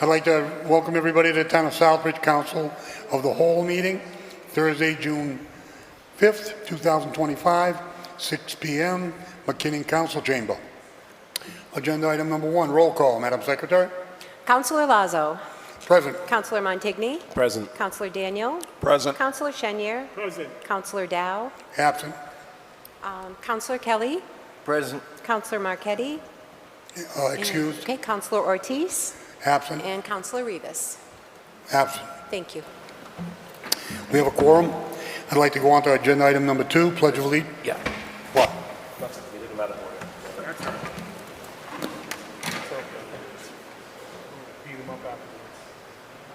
I'd like to welcome everybody to the Town of Southbridge Council of the Whole meeting, Thursday, June 5th, 2025, 6 p.m., McKinnon Council Chamber. Agenda item number 1, roll call. Madam Secretary? Councilor Lazo. Present. Councilor Montigny. Present. Councilor Daniel. Present. Councilor Chenier. Present. Councilor Dow. Absent. Councilor Kelly. Present. Councilor Marquetti. Excused. Okay, Councilor Ortiz. Absent. And Councilor Rivas. Absent. Thank you. We have a quorum. I'd like to go on to agenda item number 2, Pledge of Allegiance. Yeah. What?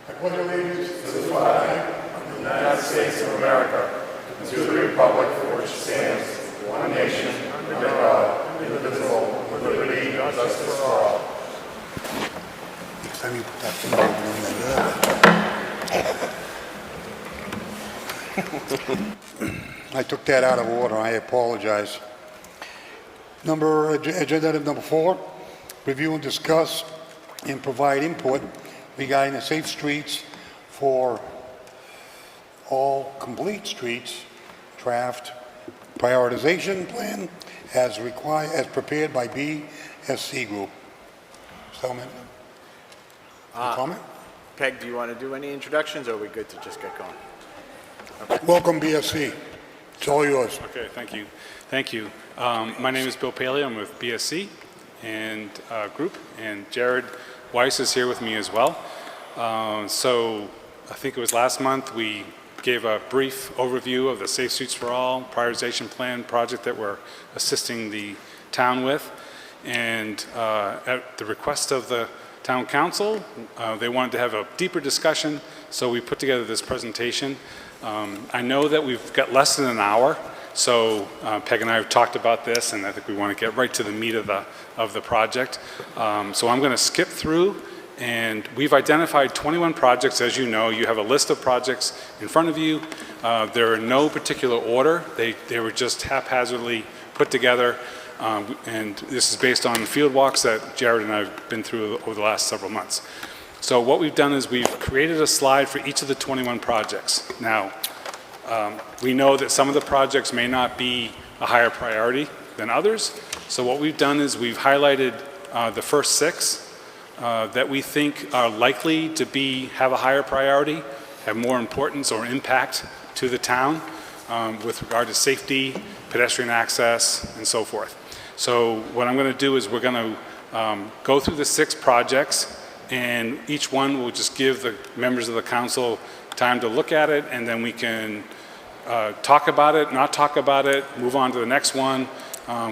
I pledge allegiance to the flag of the United States of America and to the republic for which it stands, one nation, under God, indivisible, with liberty and justice for all. Next time you put that finger in the I took that out of order. I apologize. Agenda item number 4, review and discuss and provide input regarding the safe streets for all complete streets draft prioritization plan as prepared by BSC Group. Selman, comment? Peg, do you want to do any introductions, or are we good to just get going? Okay. Welcome, BSC. It's all yours. Okay, thank you. Thank you. My name is Bill Paley. I'm with BSC and Group, and Jared Weiss is here with me as well. So I think it was last month we gave a brief overview of the Safe Streets for All prioritization plan project that we're assisting the town with. And at the request of the town council, they wanted to have a deeper discussion, so we put together this presentation. I know that we've got less than an hour, so Peg and I have talked about this, and I think we want to get right to the meat of the project. So I'm going to skip through, and we've identified 21 projects. As you know, you have a list of projects in front of you. They're in no particular order. They were just haphazardly put together, and this is based on field walks that Jared and I have been through over the last several months. So what we've done is we've created a slide for each of the 21 projects. Now, we know that some of the projects may not be a higher priority than others. So what we've done is we've highlighted the first 6 that we think are likely to have a higher priority, have more importance or impact to the town with regard to safety, pedestrian access, and so forth. So what I'm going to do is we're going to go through the 6 projects, and each one will just give the members of the council time to look at it, and then we can talk about it, not talk about it, move on to the next one.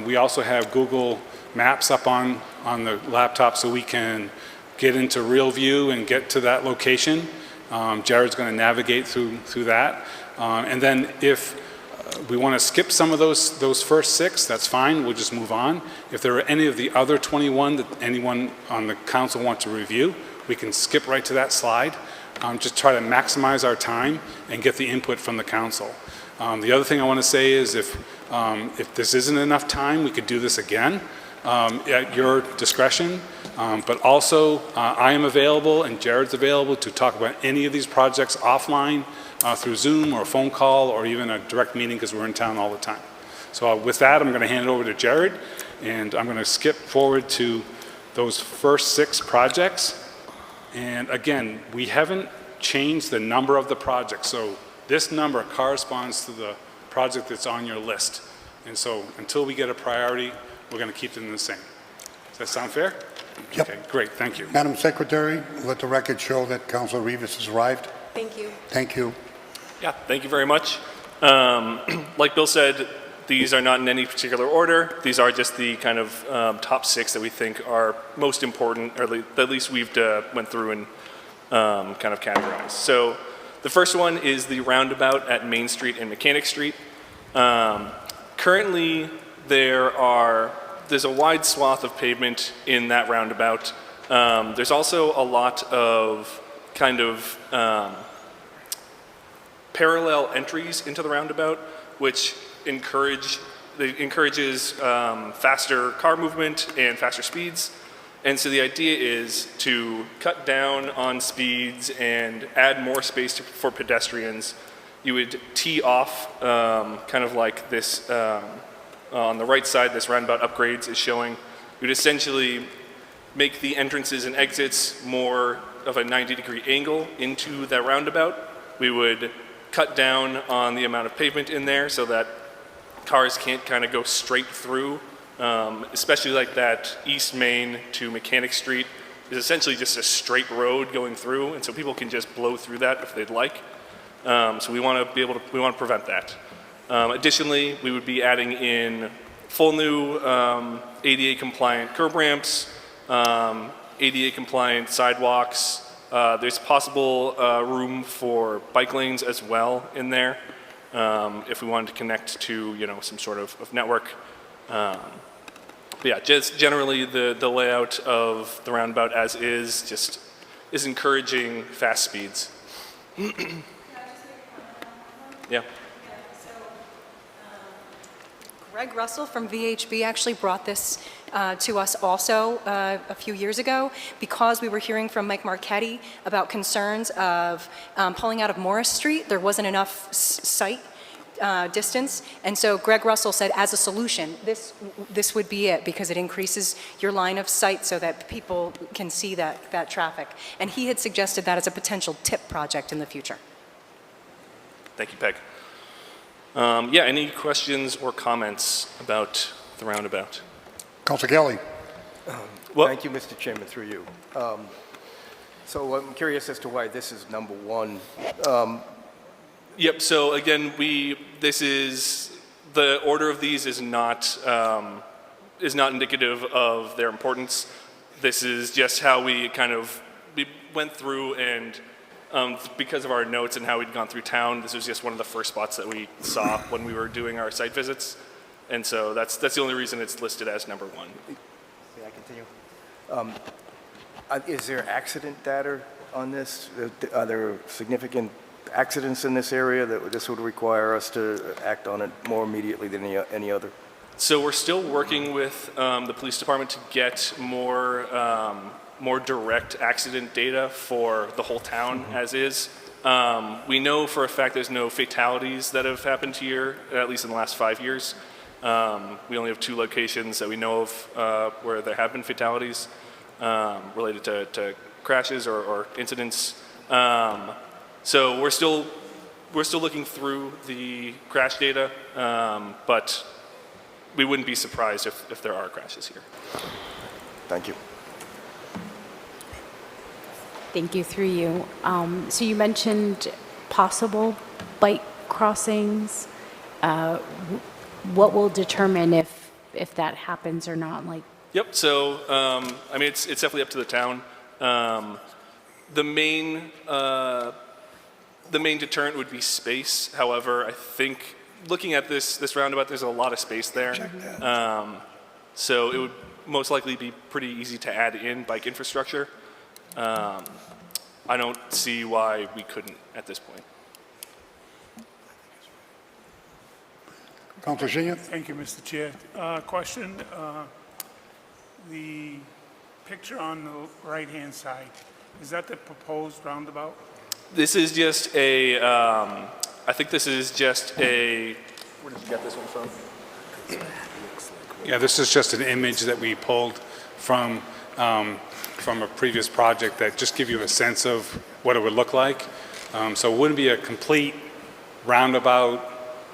We also have Google Maps up on the laptop, so we can get into real view and get to that location. Jared's going to navigate through that. And then if we want to skip some of those first 6, that's fine, we'll just move on. If there are any of the other 21 that anyone on the council wants to review, we can skip right to that slide. Just try to maximize our time and get the input from the council. The other thing I want to say is if this isn't enough time, we could do this again at your discretion. But also, I am available and Jared's available to talk about any of these projects offline through Zoom or a phone call or even a direct meeting, because we're in town all the time. So with that, I'm going to hand it over to Jared, and I'm going to skip forward to those first 6 projects. And again, we haven't changed the number of the project, so this number corresponds to the project that's on your list. And so until we get a priority, we're going to keep them the same. Does that sound fair? Yep. Okay, great, thank you. Madam Secretary, let the record show that Councilor Rivas has arrived. Thank you. Thank you. Yeah, thank you very much. Like Bill said, these are not in any particular order. These are just the kind of top 6 that we think are most important, or at least we've went through and kind of categorized. So the first one is the roundabout at Main Street and Mechanic Street. Currently, there's a wide swath of pavement in that roundabout. There's also a lot of kind of parallel entries into the roundabout, which encourages faster car movement and faster speeds. And so the idea is to cut down on speeds and add more space for pedestrians. You would tee off kind of like this, on the right side, this roundabout upgrades is showing. You would essentially make the entrances and exits more of a 90-degree angle into that roundabout. We would cut down on the amount of pavement in there so that cars can't kind of go straight through. Especially like that East Main to Mechanic Street is essentially just a straight road going through, and so people can just blow through that if they'd like. So we want to prevent that. Additionally, we would be adding in full new ADA compliant curb ramps, ADA compliant sidewalks. There's possible room for bike lanes as well in there if we wanted to connect to some sort of network. But yeah, just generally the layout of the roundabout as is just is encouraging fast speeds. Yeah. Greg Russell from VHB actually brought this to us also a few years ago because we were hearing from Mike Marchetti about concerns of pulling out of Morris Street. There wasn't enough sight distance, and so Greg Russell said as a solution, this would be it because it increases your line of sight so that people can see that traffic. And he had suggested that as a potential TIP project in the future. Thank you, Peg. Yeah, any questions or comments about the roundabout? Councilor Kelly. Well, Thank you, Mr. Chairman, through you. So I'm curious as to why this is number one. Yep. So again, the order of these is not indicative of their importance. This is just how we went through, and because of our notes and how we'd gone through town, this was just one of the first spots that we saw when we were doing our site visits, and so that's the only reason it's listed as number one. May I continue? Is there accident data on this? Are there significant accidents in this area that this would require us to act on it more immediately than any other? So we're still working with the police department to get more direct accident data for the whole town as is. We know for a fact there's no fatalities that have happened here, at least in the last 5 years. We only have 2 locations that we know of where there have been fatalities related to crashes or incidents. So we're still looking through the crash data, but we wouldn't be surprised if there are crashes here. Thank you. Thank you, through you. So you mentioned possible bike crossings. What will determine if that happens or not? Yep. So I mean, it's definitely up to the town. The main deterrent would be space. However, I think looking at this roundabout, there's a lot of space there. So it would most likely be pretty easy to add in bike infrastructure. I don't see why we couldn't at this point. Councilor Senior. Thank you, Mr. Chair. Question, the picture on the right-hand side, is that the proposed roundabout? This is just a, I think this is just a, where did you get this one from? Yeah, this is just an image that we pulled from a previous project that just give you a sense of what it would look like. So it wouldn't be a complete roundabout,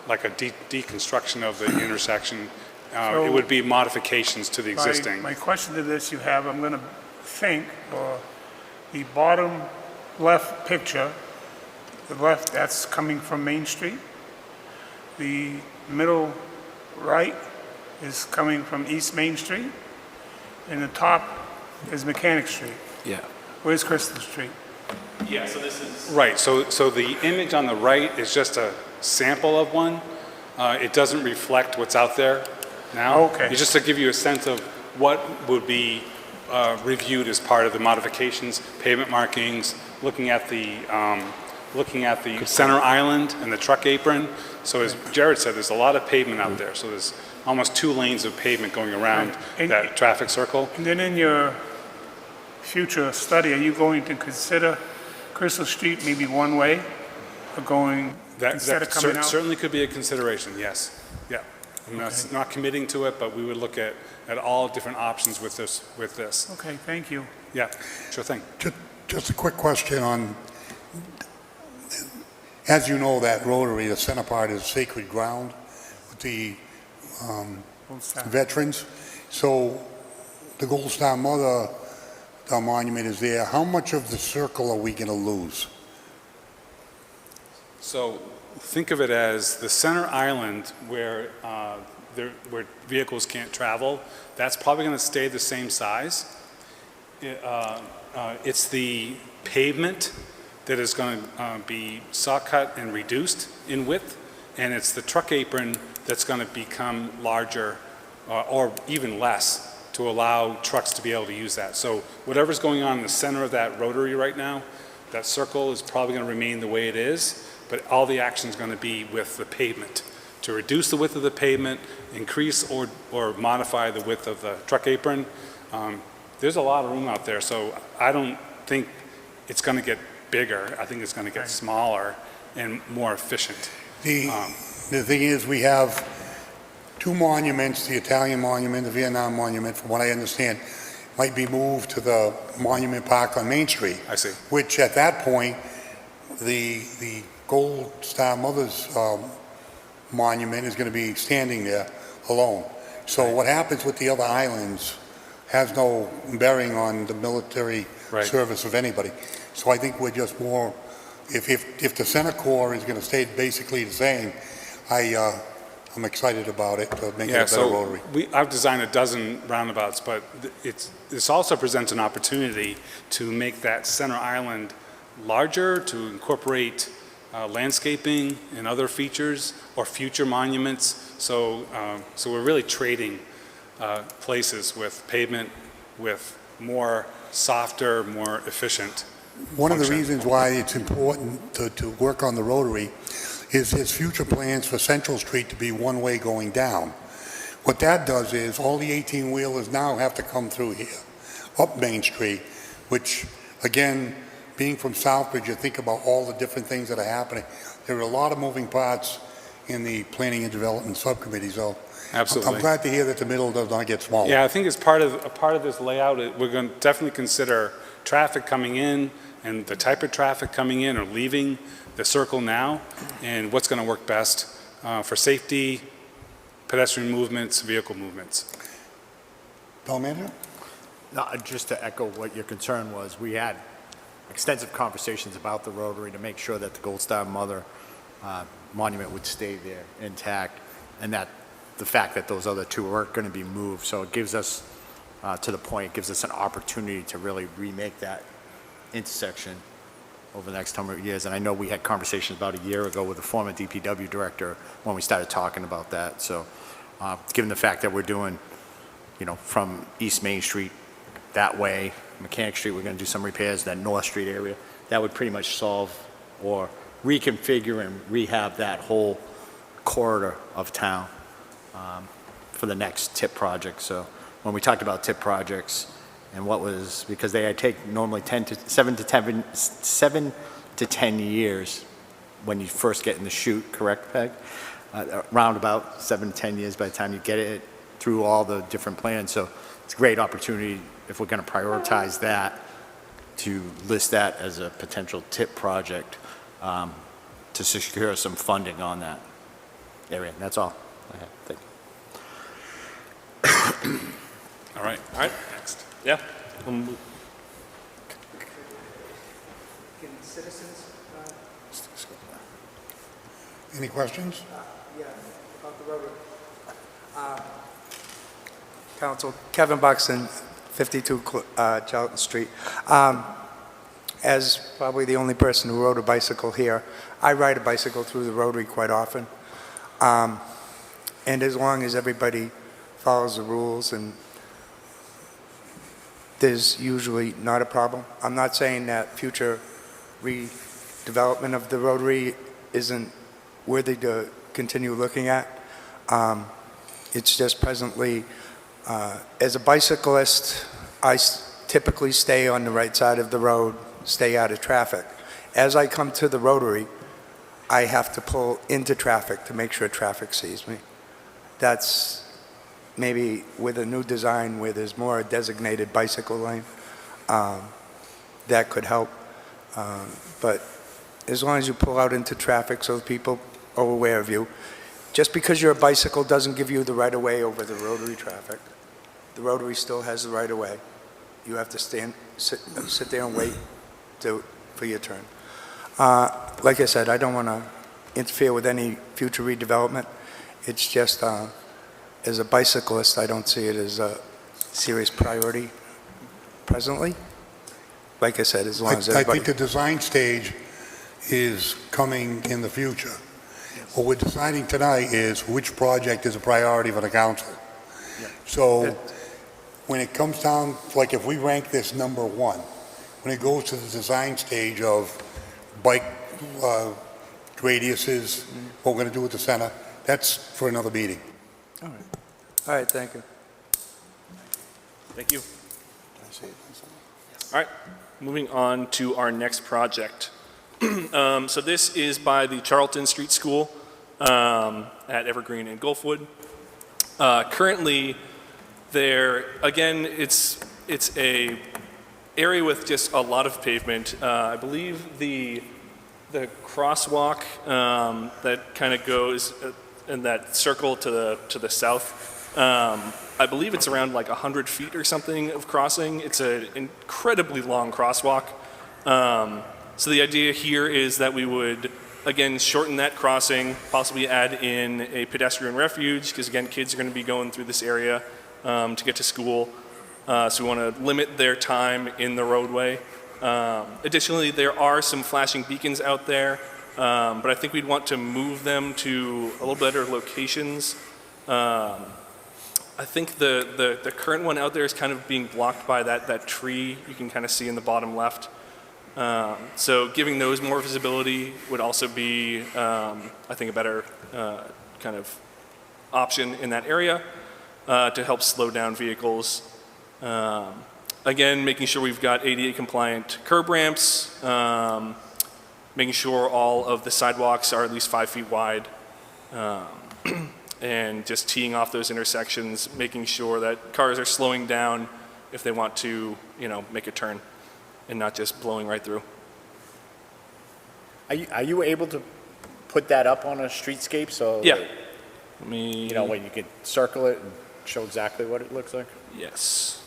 like a deconstruction of the intersection. It would be modifications to the existing. My question to this you have, I'm going to think, the bottom left picture, the left, that's coming from Main Street. The middle right is coming from East Main Street. And the top is Mechanic Street. Yeah. Where's Crystal Street? Yeah, so this is... Right, so the image on the right is just a sample of one. It doesn't reflect what's out there now. Okay. It's just to give you a sense of what would be reviewed as part of the modifications, pavement markings, looking at the center island and the truck apron. So as Jared said, there's a lot of pavement out there. So there's almost 2 lanes of pavement going around that traffic circle. And then in your future study, are you going to consider Crystal Street maybe one way, or going, instead of coming out? Certainly could be a consideration, yes. Yeah. I'm not committing to it, but we would look at all different options with this. Okay, thank you. Yeah, sure thing. Just a quick question on, as you know, that rotary, the center part is sacred ground with the veterans. So the Gold Star Mother monument is there. How much of the circle are we going to lose? So think of it as the center island where vehicles can't travel. That's probably going to stay the same size. It's the pavement that is going to be saw cut and reduced in width, and it's the truck apron that's going to become larger or even less to allow trucks to be able to use that. So whatever's going on in the center of that rotary right now, that circle is probably going to remain the way it is, but all the action is going to be with the pavement to reduce the width of the pavement, increase or modify the width of the truck apron. There's a lot of room out there, so I don't think it's going to get bigger. I think it's going to get smaller and more efficient. The thing is, we have two monuments, the Italian monument, the Vietnam monument, from what I understand, might be moved to the Monument Park on Main Street. I see. Which at that point, the Gold Star Mother's monument is going to be standing there alone. So what happens with the other islands has no bearing on the military service of anybody. So I think we're just more, if the center core is going to stay basically the same, I'm excited about it to make it a better rotary. I've designed a dozen roundabouts, but this also presents an opportunity to make that center island larger, to incorporate landscaping and other features or future monuments. So we're really trading places with pavement, with more softer, more efficient. One of the reasons why it's important to work on the rotary is his future plans for Central Street to be one way going down. What that does is all the 18-wheelers now have to come through here, up Main Street, which again, being from Southbridge, you think about all the different things that are happening. There are a lot of moving parts in the Planning and Development Subcommittee, so absolutely. I'm glad to hear that the middle does not get smaller. Yeah, I think as part of this layout, we're going to definitely consider traffic coming in and the type of traffic coming in or leaving the circle now, and what's going to work best for safety, pedestrian movements, vehicle movements. Bill Manager? No, just to echo what your concern was, we had extensive conversations about the rotary to make sure that the Gold Star Mother monument would stay there intact, and that the fact that those other two aren't going to be moved. So it gives us, to the point, it gives us an opportunity to really remake that intersection over the next number of years. And I know we had conversations about a year ago with the former DPW director when we started talking about that. So given the fact that we're doing, from East Main Street that way, Mechanic Street, we're going to do some repairs, that North Street area, that would pretty much solve or reconfigure and rehab that whole corridor of town for the next TIP project. So when we talked about TIP projects, and what was, because they take normally 7 to 10 years when you first get in the chute, correct, Peg? Around about 7 to 10 years by the time you get it through all the different plans. So it's a great opportunity, if we're going to prioritize that, to list that as a potential TIP project to secure some funding on that area. That's all I have. Thank you. All right. Next. Yeah. Can citizens? Any questions? Yeah, about the rotary. Council, Kevin Buxton, 52 Charlton Street. As probably the only person who rode a bicycle here, I ride a bicycle through the rotary quite often. And as long as everybody follows the rules, and there's usually not a problem. I'm not saying that future redevelopment of the rotary isn't worthy to continue looking at. It's just presently, as a bicyclist, I typically stay on the right side of the road, stay out of traffic. As I come to the rotary, I have to pull into traffic to make sure traffic sees me. That's maybe with a new design where there's more a designated bicycle lane, that could help. But as long as you pull out into traffic so people are aware of you, just because you're a bicycle doesn't give you the right of way over the rotary traffic. The rotary still has the right of way. You have to sit there and wait for your turn. Like I said, I don't want to interfere with any future redevelopment. It's just, as a bicyclist, I don't see it as a serious priority presently. Like I said, as long as I everybody... think the design stage is coming in the future. What we're deciding tonight is which project is a priority for the council. So when it comes down, like if we rank this number one, when it goes to the design stage of bike radiuses, what we're going to do with the center, that's for another meeting. All right, thank you. Thank you. All right, moving on to our next project. So this is by the Charlton Street School at Evergreen and Gulfwood. Currently, there again, it's a area with just a lot of pavement. I believe the crosswalk that kind of goes in that circle to the south. I believe it's around like 100 feet or something of crossing. It's an incredibly long crosswalk. So the idea here is that we would, again, shorten that crossing, possibly add in a pedestrian refuge, because again, kids are going to be going through this area to get to school. So we want to limit their time in the roadway. Additionally, there are some flashing beacons out there, but I think we'd want to move them to a little better locations. I think the current one out there is kind of being blocked by that tree you can kind of see in the bottom left. So giving those more visibility would also be, I think, a better kind of option in that area to help slow down vehicles. Again, making sure we've got ADA compliant curb ramps, making sure all of the sidewalks are at least 5 feet wide, and just teeing off those intersections, making sure that cars are slowing down if they want to, make a turn and not just blowing right through. Are you able to put that up on a streetscape so Yeah. that, Let me, when you could circle it and show exactly what it looks like? yes.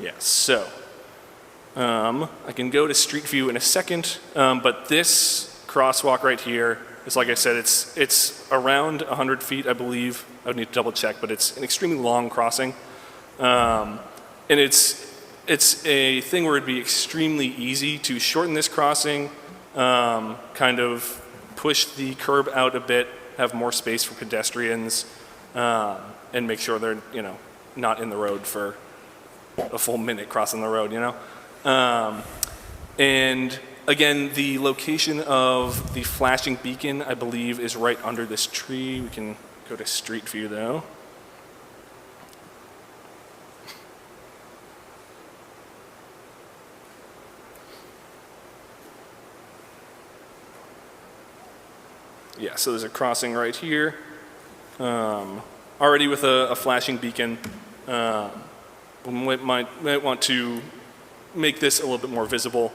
Yes, so I can go to Street View in a second, but this crosswalk right here is, like I said, it's around 100 feet, I believe. I would need to double check, but it's an extremely long crossing. And it's a thing where it'd be extremely easy to shorten this crossing, kind of push the curb out a bit, have more space for pedestrians, and make sure they're, not in the road for a full minute crossing the road, And again, the location of the flashing beacon, I believe, is right under this tree. We can go to Street View, though. Yeah, so there's a crossing right here, already with a flashing beacon. We might want to make this a little bit more visible,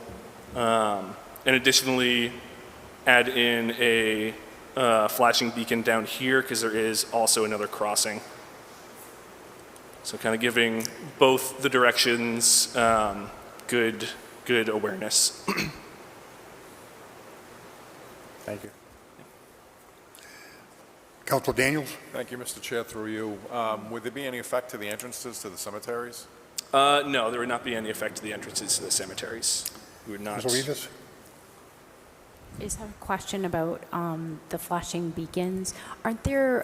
and additionally add in a flashing beacon down here because there is also another crossing. So kind of giving both the directions good awareness. Thank you. Councilor Daniels? Thank you, Mr. Chair, through you. Would there be any effect to the entrances to the cemeteries? No, there would not be any effect to the entrances to the cemeteries. We would not. Councilor Rivas? I just have a question about the flashing beacons. Aren't there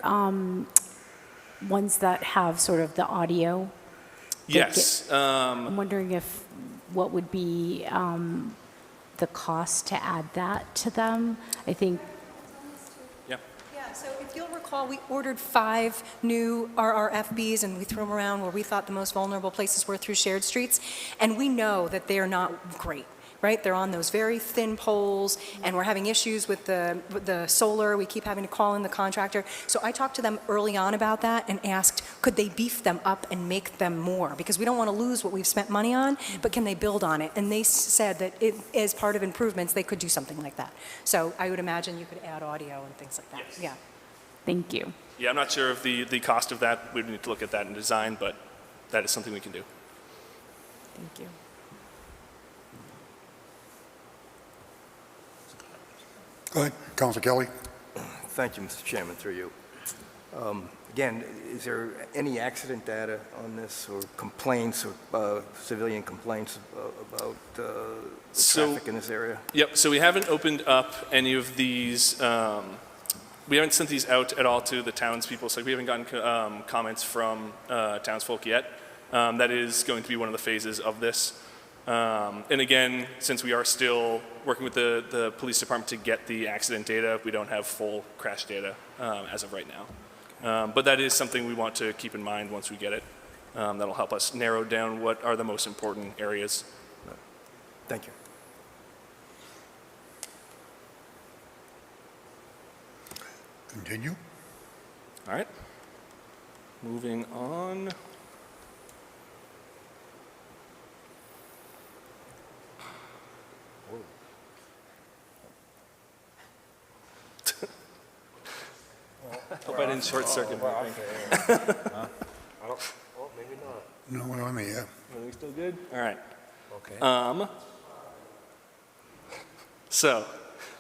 ones that have sort of the audio? Yes. I'm wondering what would be the cost to add that to them? I think, Yeah. Yeah, so if you'll recall, we ordered 5 new RRFBs, and we threw them around where we thought the most vulnerable places were through shared streets, and we know that they are not great, right? They're on those very thin poles, and we're having issues with the solar. We keep having to call in the contractor. So I talked to them early on about that and asked, could they beef them up and make them more? Because we don't want to lose what we've spent money on, but can they build on it? And they said that as part of improvements, they could do something like that. So I would imagine you could add audio and things like that. Yes. Yeah. thank you. Yeah, I'm not sure of the cost of that. We'd need to look at that in design, but that is something we can do. Thank you. Go ahead, Councilor Kelly. Thank you, Mr. Chairman, through you. Again, is there any accident data on this, or complaints, or civilian complaints about the traffic in this area? Yep, so we haven't opened up any of these, we haven't sent these out at all to the townspeople, so we haven't gotten comments from townsfolk yet. That is going to be one of the phases of this. And again, since we are still working with the police department to get the accident data, we don't have full crash data as of right now. But that is something we want to keep in mind once we get it. That'll help us narrow down what are the most important areas. Thank you. Continue. All right. Moving on. Hope I didn't short circuit my thing. No, we're on the, yeah. Everything still good? All right. Okay. So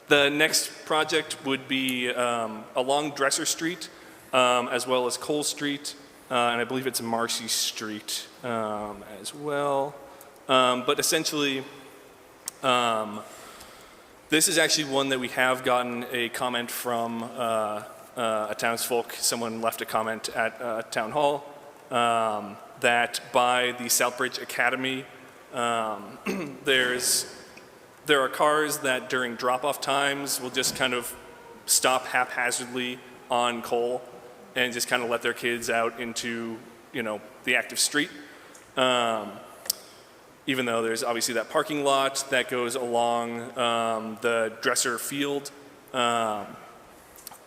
the next project would be along Dresser Street, as well as Cole Street, and I believe it's Marcy Street as well. But essentially, this is actually one that we have gotten a comment from a townsfolk. Someone left a comment at Town Hall that by the Southbridge Academy, there are cars that during drop-off times will just kind of stop haphazardly on Cole and just kind of let their kids out into, you know, the active street. Even though there's obviously that parking lot that goes along the Dresser field.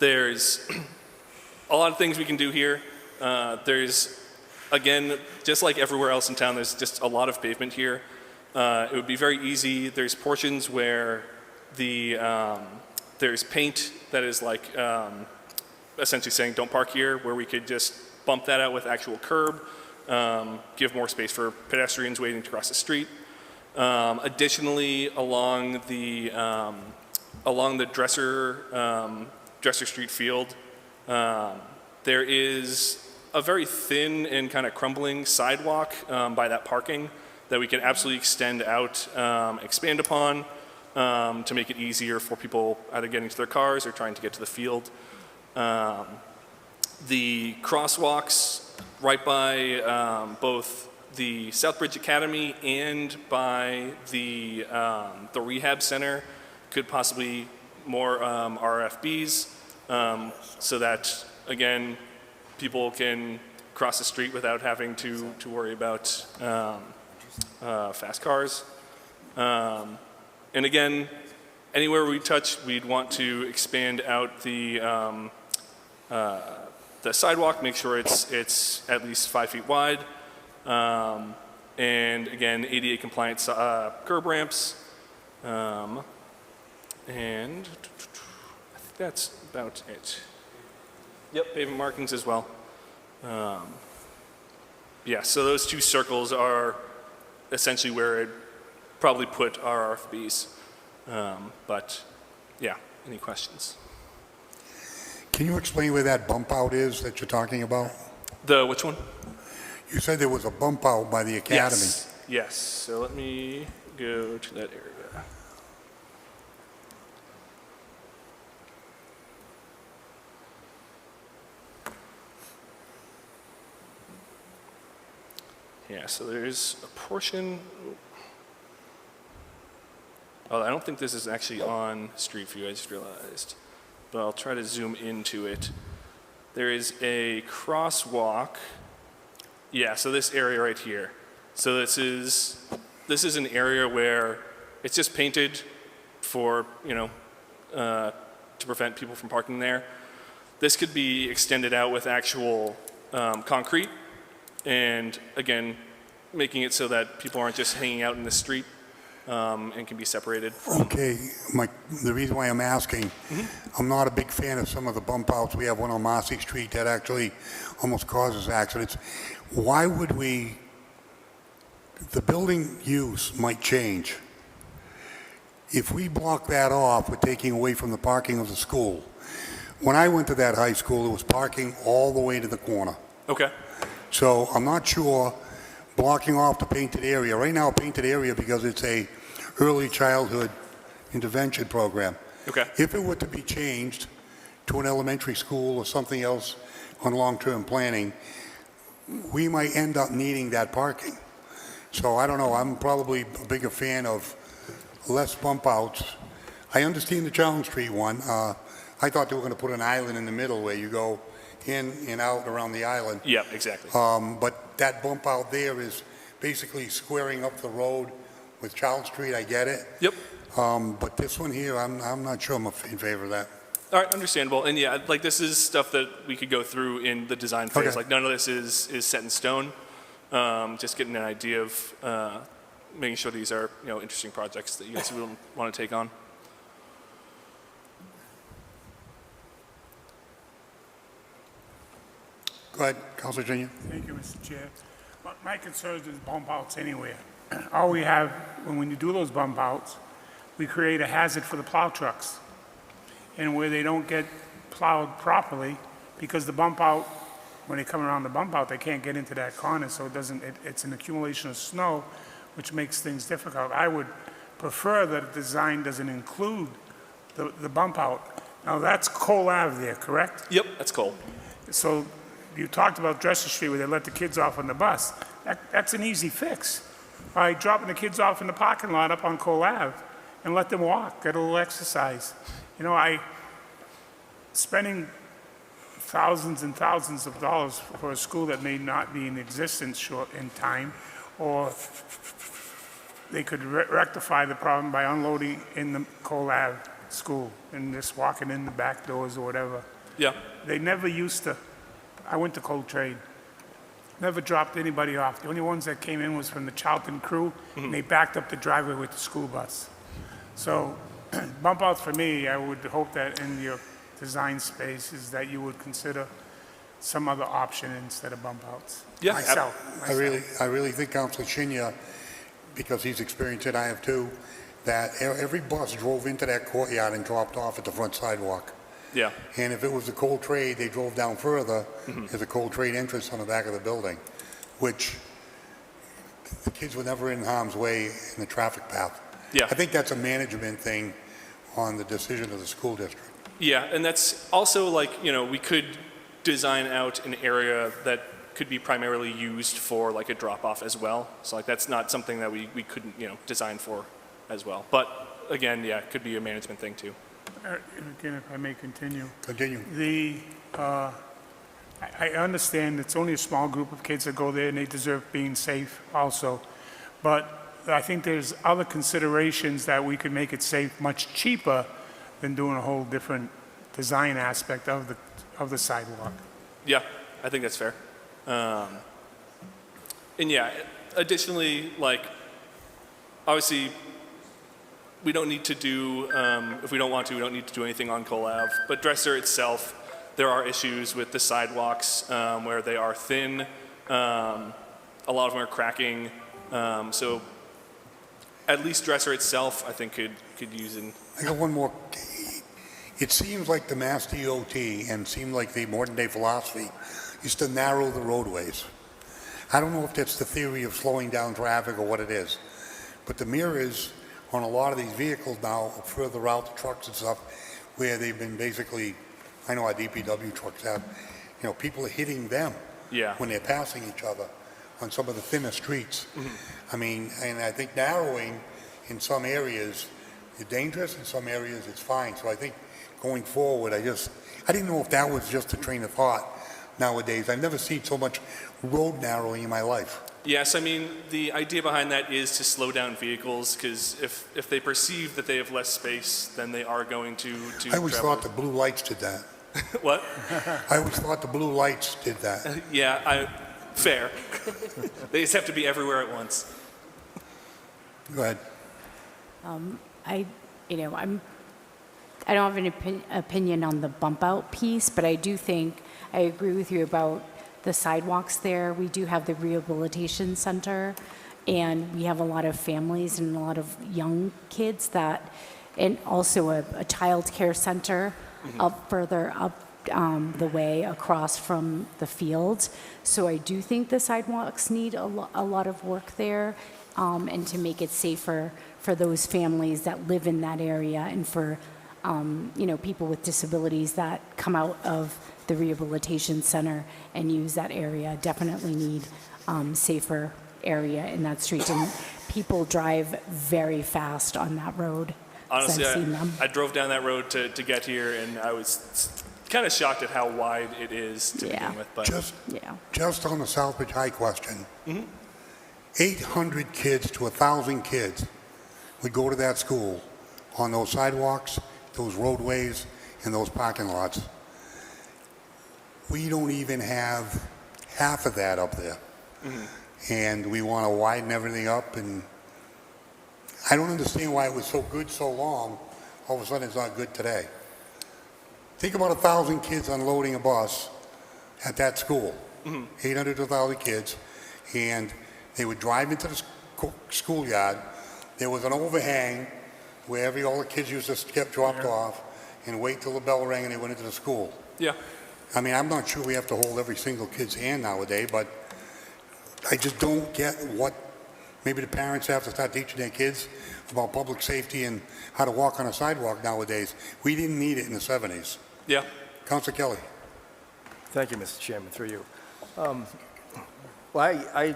There's a lot of things we can do here. There's, again, just like everywhere else in town, there's just a lot of pavement here. It would be very easy. There's portions where there's paint that is like essentially saying don't park here, where we could just bump that out with actual curb, give more space for pedestrians waiting to cross the street. Additionally, along the Dresser Street field, there is a very thin and kind of crumbling sidewalk by that parking that we can absolutely extend out, expand upon to make it easier for people either getting to their cars or trying to get to the field. The crosswalks right by both the Southbridge Academy and by the rehab center could possibly more RFBs so that, again, people can cross the street without having to worry about fast cars. And again, anywhere we touch, we'd want to expand out the sidewalk, make sure it's at least 5 feet wide. And again, ADA compliant curb ramps. And I think that's about it. Yep, pavement markings as well. Yeah, so those two circles are essentially where I'd probably put our RFBs. But yeah, any questions? Can you explain where that bump out is that you're talking about? The which one? You said there was a bump out by the academy. Yes. So let me go to that area. Yeah, so there's a portion. Oh, I don't think this is actually on Street View, I just realized. But I'll try to zoom into it. There is a crosswalk. Yeah, so this area right here. So this is an area where it's just painted for, to prevent people from parking there. This could be extended out with actual concrete, and again, making it so that people aren't just hanging out in the street and can be separated. Okay, the reason why I'm asking, I'm not a big fan of some of the bump outs. We have one on Marcy Street that actually almost causes accidents. Why would the building use might change. If we block that off, we're taking away from the parking of the school. When I went to that high school, it was parking all the way to the corner. Okay. So I'm not sure blocking off the painted area. Right now, painted area because it's a early childhood intervention program. Okay. If it were to be changed to an elementary school or something else on long-term planning, we might end up needing that parking. So I don't know, I'm probably a bigger fan of less bump outs. I understand the Challenge Street one. I thought they were going to put an island in the middle where you go in and out around the island. Yeah, exactly. But that bump out there is basically squaring up the road with Charles Street. I get it. Yep. But this one here, I'm not sure I'm in favor of that. All right, understandable. And yeah, like this is stuff that we could go through in the design phase. Okay. Like none of this is set in stone. Just getting an idea of making sure these are interesting projects that you guys will want to take on. Go ahead, Councilor Junior. Thank you, Mr. Chair. My concern is bump outs anywhere. All we have, when you do those bump outs, we create a hazard for the plow trucks. And where they don't get plowed properly, because the bump out, when they come around the bump out, they can't get into that corner, so it's an accumulation of snow, which makes things difficult. I would prefer that the design doesn't include the bump out. Now, that's Cole Ave there, correct? Yep, that's Cole. So you talked about Dresser Street where they let the kids off on the bus. That's an easy fix. By dropping the kids off in the parking lot up on Cole Ave and let them walk, get a little exercise. Spending thousands and thousands of dollars for a school that may not be in existence in time, or they could rectify the problem by unloading in the Cole Ave school and just walking in the back doors or whatever. Yeah. They never used to. I went to Cold Trade. Never dropped anybody off. The only ones that came in was from the Charlton crew, and they backed up the driveway with the school bus. So bump outs for me, I would hope that in your design space is that you would consider some other option instead of bump outs. Yeah. Myself. I really think Councilor Chinya, because he's experienced it, I have too, that every bus drove into that courtyard and dropped off at the front sidewalk. Yeah. And if it was the Cold Trade, they drove down further. There's a Cold Trade entrance on the back of the building, which the kids were never in harm's way in the traffic path. Yeah. I think that's a management thing on the decision of the school district. Yeah, and that's also like, we could design out an area that could be primarily used for like a drop-off as well. So like that's not something that we couldn't, design for as well. But again, yeah, it could be a management thing too. Again, if I may continue. Continue. I understand it's only a small group of kids that go there and they deserve being safe also. But I think there's other considerations that we could make it safe much cheaper than doing a whole different design aspect of the sidewalk. Yeah, I think that's fair. And yeah, additionally, like, obviously, we don't need to do, if we don't want to, we don't need to do anything on Cole Ave. But Dresser itself, there are issues with the sidewalks where they are thin. A lot of them are cracking. So at least Dresser itself, I think, could use in. I got one more. It seems like the Mass DOT and seemed like the modern day philosophy is to narrow the roadways. I don't know if that's the theory of slowing down traffic or what it is, but the mirrors on a lot of these vehicles now further out, the trucks and stuff, where they've been basically, I know our DPW trucks have, people are hitting them when they're passing each other on some of the thinner streets. I mean, and I think narrowing in some areas it's dangerous, in some areas it's fine. So I think going forward, I didn't know if that was just a train of thought nowadays. I've never seen so much road narrowing in my life. Yes, I mean, the idea behind that is to slow down vehicles, because if they perceive that they have less space, then they are going to I always travel. thought the blue lights did that. What? I always thought the blue lights did that. Yeah, fair. They just have to be everywhere at once. Go ahead. I don't have an opinion on the bump out piece, but I do think, I agree with you about the sidewalks there. We do have the rehabilitation center, and we have a lot of families and a lot of young kids and also a child care center further up the way across from the fields. So I do think the sidewalks need a lot of work there, and to make it safer for those families that live in that area, and for people with disabilities that come out of the rehabilitation center and use that area. Definitely need safer area in that street, and people drive very fast on that road. Honestly, I've seen them. I drove down that road to get here, and I was kind of shocked at how wide it is to begin with. But Just on the Southbridge High question, 800 kids to 1,000 kids would go to that school on those sidewalks, those roadways, and those parking lots. We don't even have half of that up there. And we want to widen everything up, and I don't understand why it was so good so long, all of a sudden it's not good today. Think about 1,000 kids unloading a bus at that school, 800 to 1,000 kids, and they would drive into the schoolyard. There was an overhang where all the kids used to get dropped off and wait till the bell rang and they went into the school. Yeah. I mean, I'm not sure we have to hold every single kid's hand nowadays, but I just don't get what, maybe the parents have to start teaching their kids about public safety and how to walk on a sidewalk nowadays. We didn't need it in the 70s. Yeah. Councilor Kelly. Thank you, Mr. Chairman, through you. I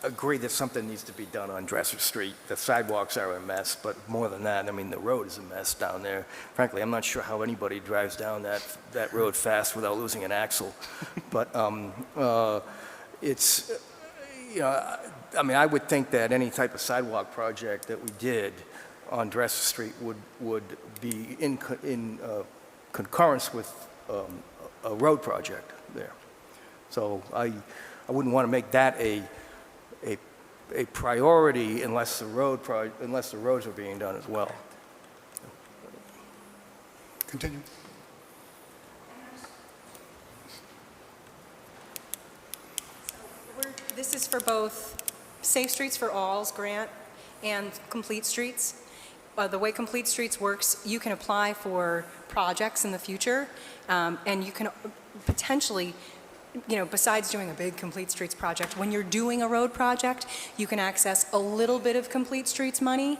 agree that something needs to be done on Dresser Street. The sidewalks are a mess, but more than that, I mean, the road is a mess down there. Frankly, I'm not sure how anybody drives down that road fast without losing an axle. But it's, I mean, I would think that any type of sidewalk project that we did on Dresser Street would be in concurrence with a road project there. So I wouldn't want to make that a priority unless the roads are being done as well. Continue. This is for both Safe Streets for All's grant and Complete Streets. The way Complete Streets works, you can apply for projects in the future, and you can potentially, besides doing a big Complete Streets project, when you're doing a road project, you can access a little bit of Complete Streets money,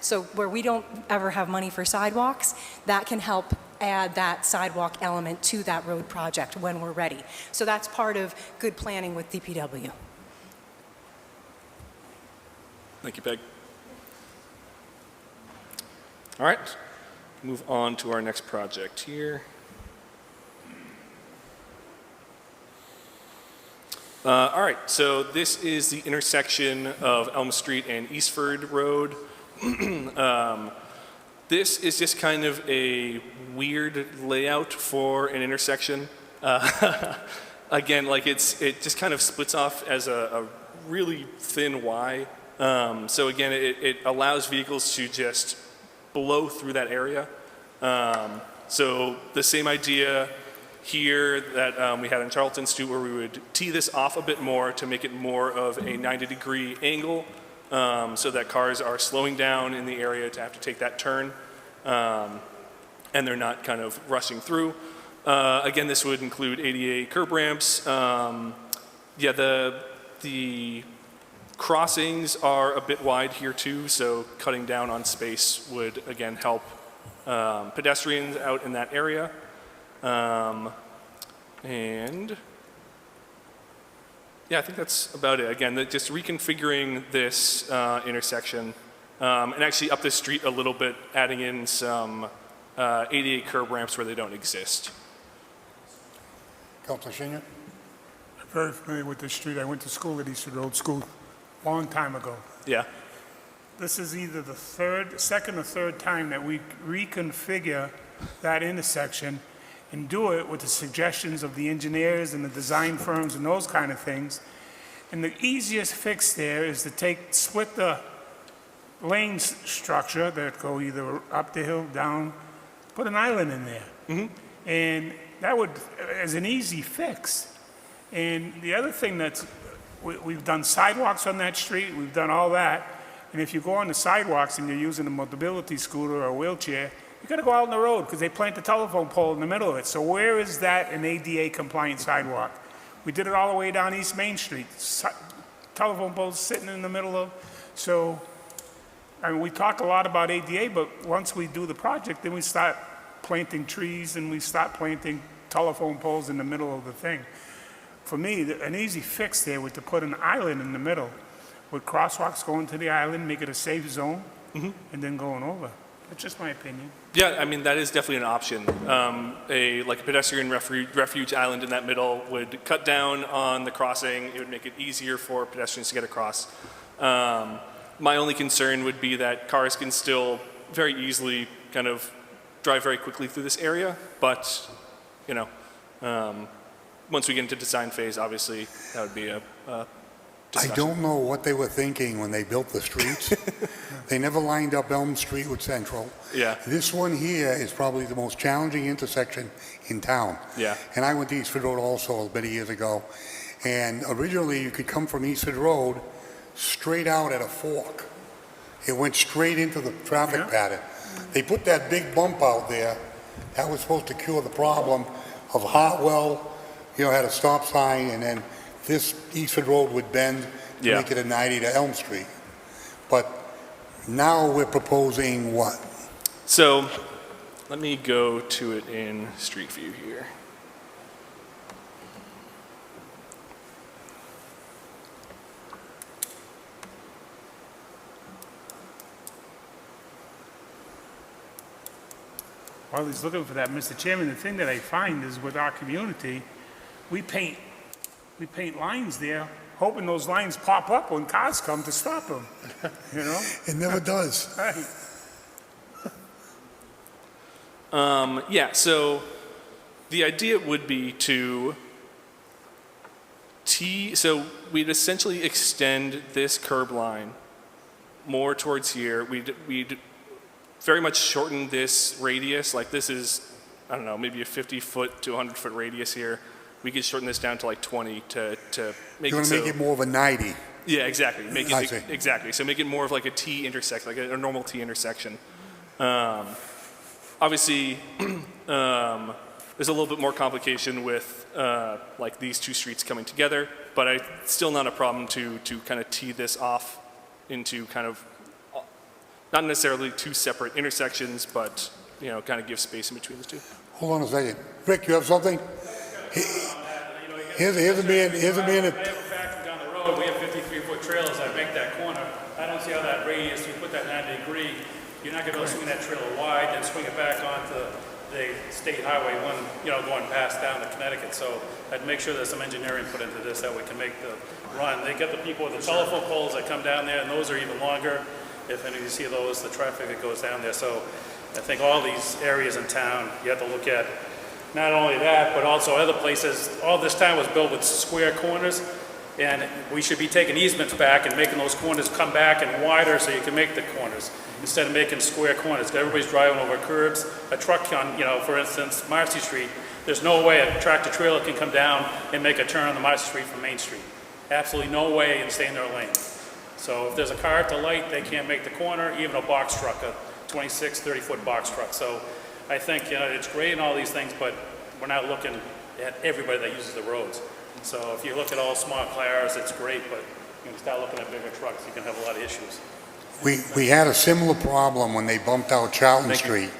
so where we don't ever have money for sidewalks, that can help add that sidewalk element to that road project when we're ready. So that's part of good planning with DPW. Thank you, Peg. All right, move on to our next project here. All right, so this is the intersection of Elm Street and Eastford Road. This is just kind of a weird layout for an intersection. Again, like it just kind of splits off as a really thin Y. So again, it allows vehicles to just blow through that area. So the same idea here that we had in Charlton Street, where we would tee this off a bit more to make it more of a 90-degree angle, so that cars are slowing down in the area to have to take that turn, and they're not kind of rushing through. Again, this would include ADA curb ramps. Yeah, the crossings are a bit wide here too, so cutting down on space would again help pedestrians out in that area. And yeah, I think that's about it. Again, just reconfiguring this intersection and actually up the street a little bit, adding in some ADA curb ramps where they don't exist. Councilor Senior? I'm very familiar with this street. I went to school at Eastern Road School a long time ago. Yeah. This is either the second or third time that we reconfigure that intersection and do it with the suggestions of the engineers and the design firms and those kind of things. And the easiest fix there is to split the lane structure that go either up the hill, down, put an island in there. And that would, as an easy fix. And the other thing we've done sidewalks on that street, we've done all that. And if you go on the sidewalks and you're using a mobility scooter or a wheelchair, you gotta go out on the road because they plant the telephone pole in the middle of it. So where is that an ADA compliant sidewalk? We did it all the way down East Main Street. Telephone poles sitting in the middle of, so, I mean, we talk a lot about ADA, but once we do the project, then we start planting trees and we start planting telephone poles in the middle of the thing. For me, an easy fix there would to put an island in the middle with crosswalks going to the island, make it a safe zone, and then going over. That's just my opinion. Yeah, I mean, that is definitely an option. A pedestrian refuge island in that middle would cut down on the crossing. It would make it easier for pedestrians to get across. My only concern would be that cars can still very easily kind of drive very quickly through this area, but, you know, once we get into design phase, obviously, that would be a discussion. I don't know what they were thinking when they built the streets. They never lined up Elm Street with Central. Yeah. This one here is probably the most challenging intersection in town. Yeah. And I went to Eastford Road also many years ago. And originally you could come from Eastford Road straight out at a fork. It went straight into the traffic pattern. They put that big bump out there. That was supposed to cure the problem of Hartwell, you know, had a stop sign, and then this Eastford Road would bend to make it a 90 to Elm Street. But now we're proposing what? So let me go to it in Street View here. While he's looking for that, Mr. Chairman, the thing that I find is with our community, we paint lines there, hoping those lines pop up when cars come to stop them, you know? It never does. Right. Yeah, so the idea would be to so we'd essentially extend this curb line more towards here. We'd very much shorten this radius. Like this is, I don't know, maybe a 50-foot to 100-foot radius here. We could shorten this down to like 20 to make You want it to so. make it more of a 90. Yeah, exactly. Make I it see. exactly. So make it more of like a T intersection, like a normal T intersection. Obviously, there's a little bit more complication with like these two streets coming together, but still not a problem to kind of tee this off into kind of not necessarily two separate intersections, but you know, kind of give space in between the two. Hold on a second. Rick, you have something? Here's a man I have a factory down the road, we have 53-foot trailers that make that corner. I don't see how that radius, you put that 90 degree, you're not gonna be able to swing that trailer wide and swing it back onto the state highway one, you know, going past down to Connecticut. So I'd make sure there's some engineering put into this that we can make the run. They get the people with the telephone poles that come down there, and those are even longer. If any of you see those, the traffic that goes down there. So I think all these areas in town, you have to look at not only that, but also other places. All this town was built with square corners, and we should be taking easements back and making those corners come back and wider so you can make the corners instead of making square corners. Everybody's driving over curbs. A truck on, you know, for instance, Marcy Street, there's no way a tractor trailer can come down and make a turn on the Marcy Street from Main Street. Absolutely no way, and stay in their lane. So if there's a car at the light, they can't make the corner, even a box truck, a 26, 30-foot box truck. So I think, you know, it's great and all these things, but we're not looking at everybody that uses the roads. So if you look at all small cars, it's great, but when you start looking at bigger trucks, you can have a lot of issues. We had a similar problem when they bumped out Charlton Street,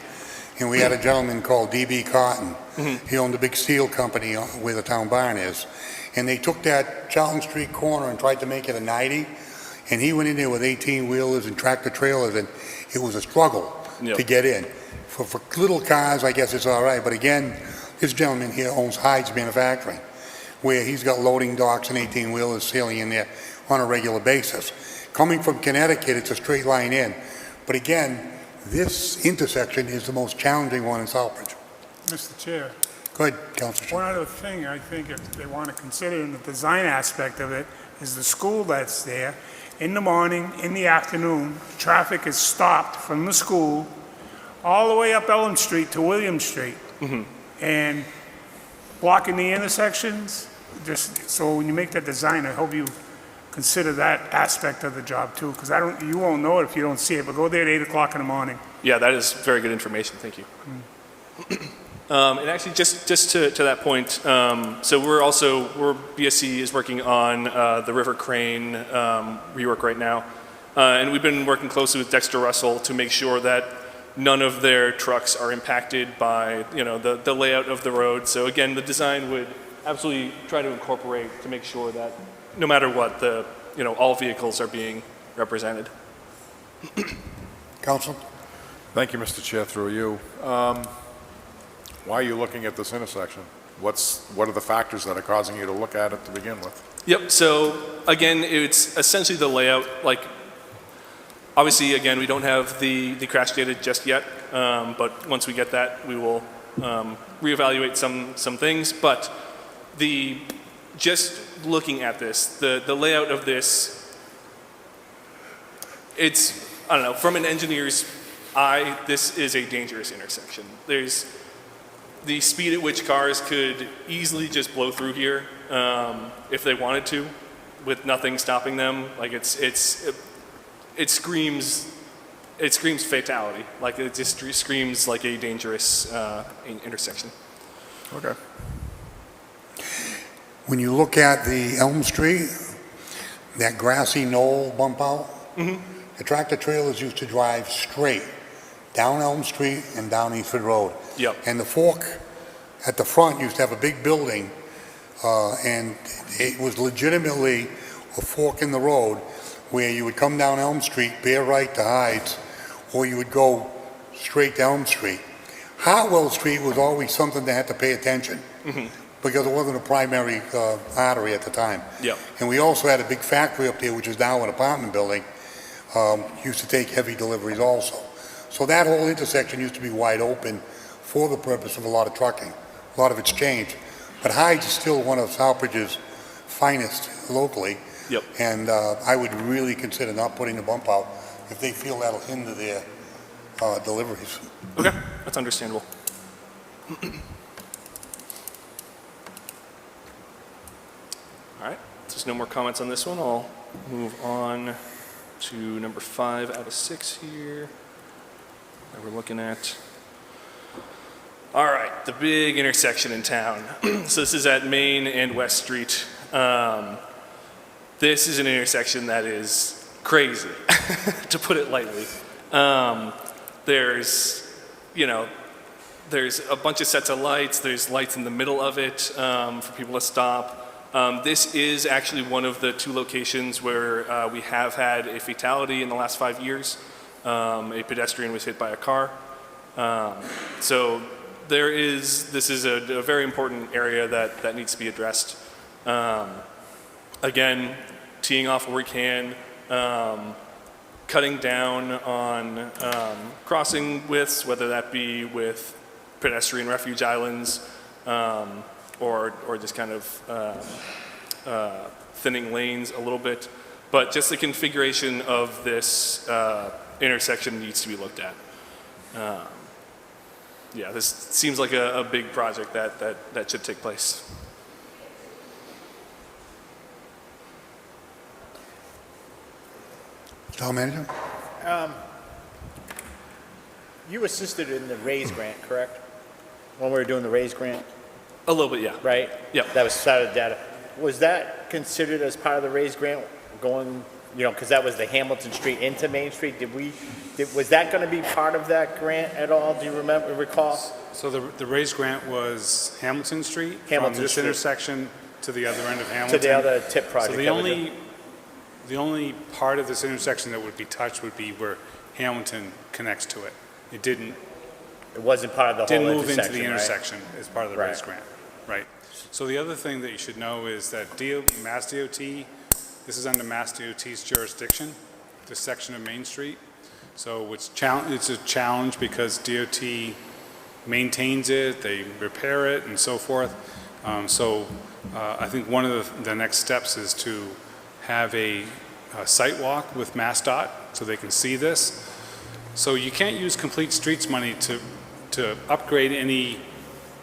and we had a gentleman called D.B. Cotton. He owned a big steel company where the town barn is, and they took that Charlton Street corner and tried to make it a 90, And he went in there with 18-wheelers and tractor-trailers, and it was a struggle Yep. to get in. For little cars, I guess it's all right, but again, this gentleman here owns Hyde's Manufacturing, where he's got loading docks and 18-wheelers sailing in there on a regular basis. Coming from Connecticut, it's a straight line in. But again, this intersection is the most challenging one in Southbridge. Mr. Chair, Go ahead, Councilor Shin. one other thing I think if they want to consider in the design aspect of it is the school that's there. In the morning, in the afternoon, traffic is stopped from the school all the way up Elm Street to William Street. And blocking the intersections, just, so when you make that design, I hope you consider that aspect of the job too, because you won't know it if you don't see it, but go there at 8 o'clock in the morning. Yeah, that is very good information. Thank you. And actually, just to that point, so we're BSC is working on the River Crane rework right now, and we've been working closely with Dexter Russell to make sure that none of their trucks are impacted by the layout of the road. So again, the design would absolutely try to incorporate to make sure that no matter what, all vehicles are being represented. Council? Thank you, Mr. Chair, through you. Why are you looking at this intersection? What are the factors that are causing you to look at it to begin with? Yep, so again, it's essentially the layout. Like, obviously, again, we don't have the crash data just yet, but once we get that, we will reevaluate some things. But just looking at this, the layout of this, it's, I don't know, from an engineer's eye, this is a dangerous intersection. There's the speed at which cars could easily just blow through here if they wanted to, with nothing stopping them. Like it screams fatality. Like it just screams like a dangerous intersection. Okay. When you look at the Elm Street, that grassy knoll bump out, the tractor trailers used to drive straight down Elm Street and down Eastford Road. Yep. And the fork at the front used to have a big building, and it was legitimately a fork in the road where you would come down Elm Street, bear right to Hyde's, or you would go straight to Elm Street. Hartwell Street was always something that had to pay attention because it wasn't a primary artery at the time. Yep. And we also had a big factory up there, which is now an apartment building, used to take heavy deliveries also. So that whole intersection used to be wide open for the purpose of a lot of trucking. A lot of it's changed. But Hyde's is still one of Southbridge's finest locally. Yep. And I would really consider not putting the bump out if they feel that'll hinder their deliveries. Okay, that's understandable. All right, so there's no more comments on this one. I'll move on to number 5 out of 6 here that we're looking at. All right, the big intersection in town. So this is at Main and West Street. This is an intersection that is crazy, to put it lightly. There's a bunch of sets of lights. There's lights in the middle of it for people to stop. This is actually one of the 2 locations where we have had a fatality in the last 5 years. A pedestrian was hit by a car. So this is a very important area that needs to be addressed. Again, teeing off where we can, cutting down on crossing widths, whether that be with pedestrian refuge islands or just kind of thinning lanes a little bit. But just the configuration of this intersection needs to be looked at. Yeah, this seems like a big project that should take place. Town Manager? You assisted in the RAISE grant, correct? When we were doing the RAISE grant, A little bit, yeah. right? Yep. That was started data. Was that considered as part of the RAISE grant going, because that was the Hamilton Street into Main Street? Was that going to be part of that grant at all? Do you recall? So the RAISE grant was Hamilton Street, Hamilton from this Street. intersection to the other end of Hamilton. To the other tip project? So the that was only the only part of this intersection that would be touched would be where Hamilton connects to it. It didn't It wasn't part of the whole move into intersection, the right? intersection as part of the Right. race grant, right? So the other thing that you should know is that Mass DOT, this is under Mass DOT's jurisdiction, this section of Main Street. So it's a challenge because DOT maintains it, they repair it, and so forth. I think one of the next steps is to have a site walk with MassDOT so they can see this. So you can't use complete streets money to upgrade any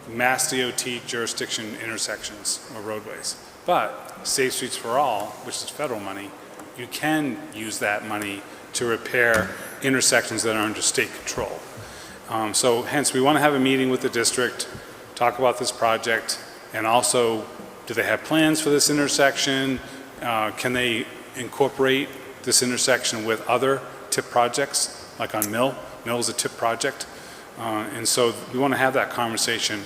Mass DOT jurisdiction intersections or roadways. But Safe Streets for All, which is federal money, you can use that money to repair intersections that are under state control. So hence, we want to have a meeting with the district, talk about this project, and also, do they have plans for this intersection? Can they incorporate this intersection with other TIP projects, like on Mill? Mill is a TIP project. And so we want to have that conversation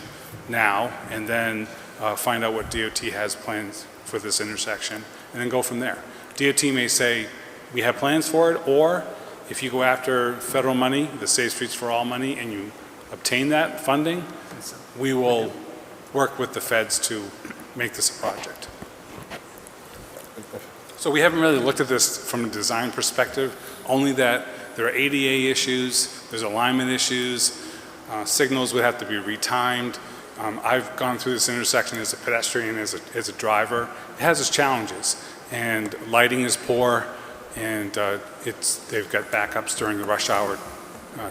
now, and then find out what DOT has plans for this intersection, and then go from there. DOT may say, we have plans for it, or if you go after federal money, the Safe Streets for All money, and you obtain that funding, we will work with the feds to make this a project. So we haven't really looked at this from a design perspective, only that there are ADA issues, there's alignment issues, signals would have to be retimed. I've gone through this intersection as a pedestrian, as a driver. It has its challenges, and lighting is poor, and they've got backups during the rush hour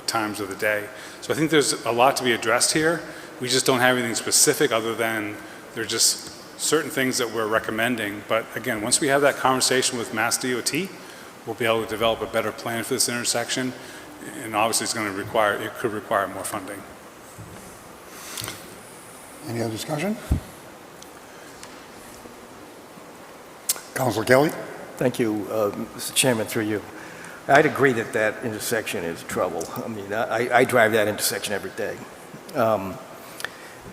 times of the day. So I think there's a lot to be addressed here. We just don't have anything specific other than there are just certain things that we're recommending. But again, once we have that conversation with Mass DOT, we'll be able to develop a better plan for this intersection. And obviously it could require more funding. Any other discussion? Councilor Kelly? Thank you, Mr. Chairman, through you. I'd agree that that intersection is trouble. I mean, I drive that intersection every day.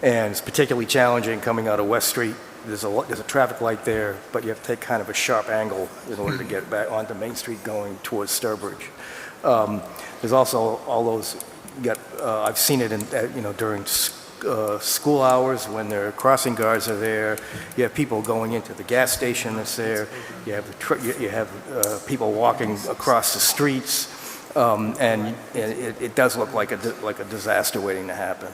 And it's particularly challenging coming out of West Street. There's a traffic light there, but you have to take kind of a sharp angle in order to get back onto Main Street going towards Southbridge. There's also all those, I've seen it during school hours when their crossing guards are there. You have people going into the gas station that's there. You have people walking across the streets, and it does look like a disaster waiting to happen.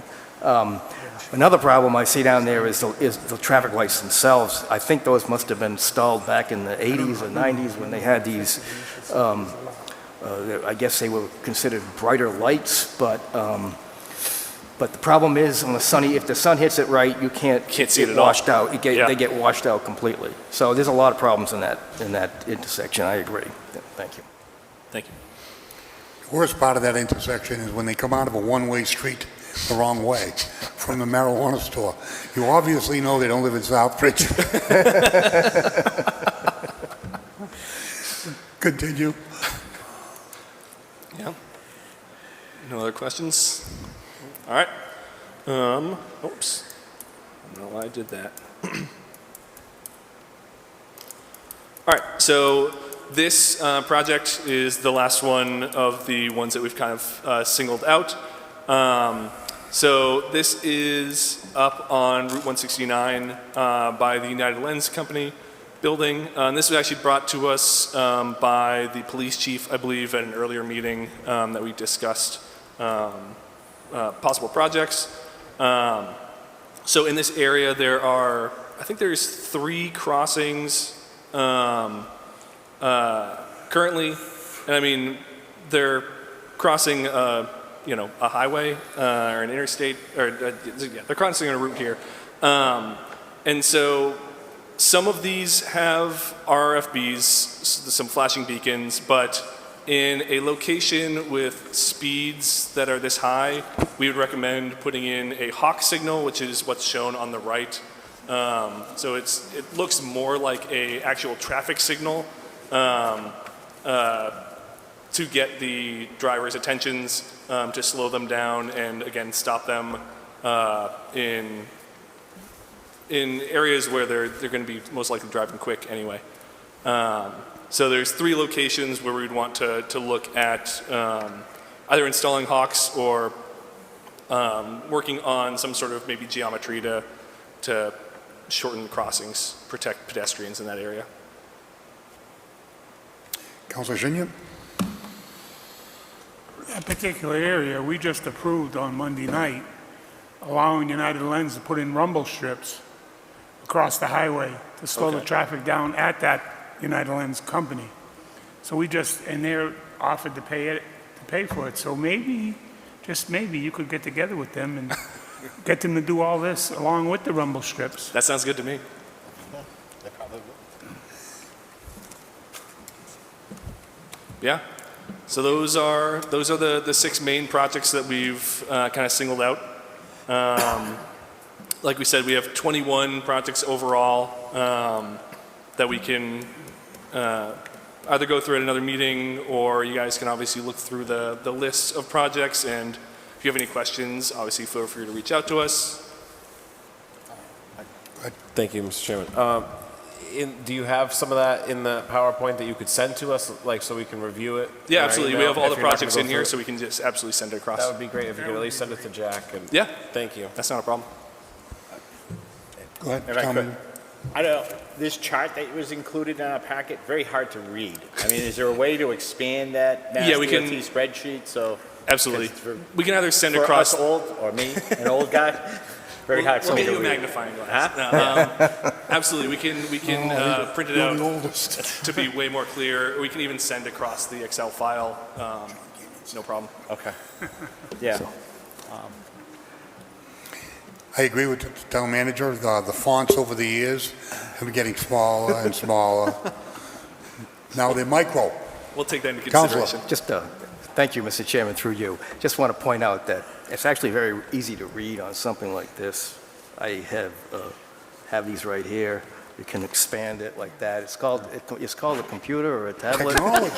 Another problem I see down there is the traffic lights themselves. I think those must have been installed back in the 80s or 90s when they had these. I guess they were considered brighter lights, but the problem is if the sun hits it right, you can't see it at washed all. out. They get washed out completely. So there's a lot of problems in that intersection. I agree. Thank you. Thank you. The worst part of that intersection is when they come out of a one-way street the wrong way from the marijuana store. You obviously know they don't live in Southbridge. Continue. Yeah. No other questions? All right. Oops. I don't know why I did that. All right. So this project is the last one of the ones that we've kind of singled out. So this is up on Route 169 by the United Lens Company building. And this was actually brought to us by the police chief, I believe, at an earlier meeting that we discussed possible projects. So in this area there there's 3 crossings currently, and I mean they're crossing a highway or an interstate, or they're crossing a route here. And so some of these have RFBs, some flashing beacons, but in a location with speeds that are this high, we would recommend putting in a hawk signal, which is what's shown on the right. So it looks more like a actual traffic signal to get the driver's attentions, to slow them down and again stop them in areas where they're going to be most likely driving quick anyway. So there's 3 locations where we'd want to look at either installing hawks or working on some sort of maybe geometry to shorten the crossings, protect pedestrians in that area. Councilor Junior? That particular area, we just approved on Monday night, allowing United Lens to put in rumble strips across the highway to slow the traffic down at that United Lens company. So and they're offered to pay for it. So maybe, just maybe, you could get together with them and get them to do all this along with the rumble strips. That sounds good to me. Yeah. So those are the 6 main projects that we've kind of singled out. Like we said, we have 21 projects overall that we can either go through at another meeting, or you guys can obviously look through the list of projects, and if you have any questions, obviously feel free to reach out to us. Thank you, Mr. Chairman. Do you have some of that in the PowerPoint that you could send to us, like, so we can review it? Yeah, absolutely. We have all the If you're not projects gonna in go here, through so we can just absolutely send it across. That would be great if you could at least send it to Jack. And Yeah. Thank you. That's not a problem. Go ahead, If I Councilman. could. I don't know, this chart that was included in our packet, very hard to read. I mean, is there a way to expand that Mass Yeah, we can- DOT spreadsheet, so? Absolutely. 'cause for- We can either send for across. us old, or me, an old guy, very hard for We'll me get to you a read. magnifying glass. Huh? Absolutely, we can print it You're out the oldest. to be way more clear. We can even send across the Excel file. No problem. Okay. Yeah. I agree with the town manager. The fonts over the years have been getting smaller and smaller. Now they're micro. We'll take that into Counselor. consideration. Just, thank you, Mr. Chairman, through you. Just want to point out that it's actually very easy to read on something like this. I have these right here. You can expand it like that. It's called a computer or a tablet. Technology.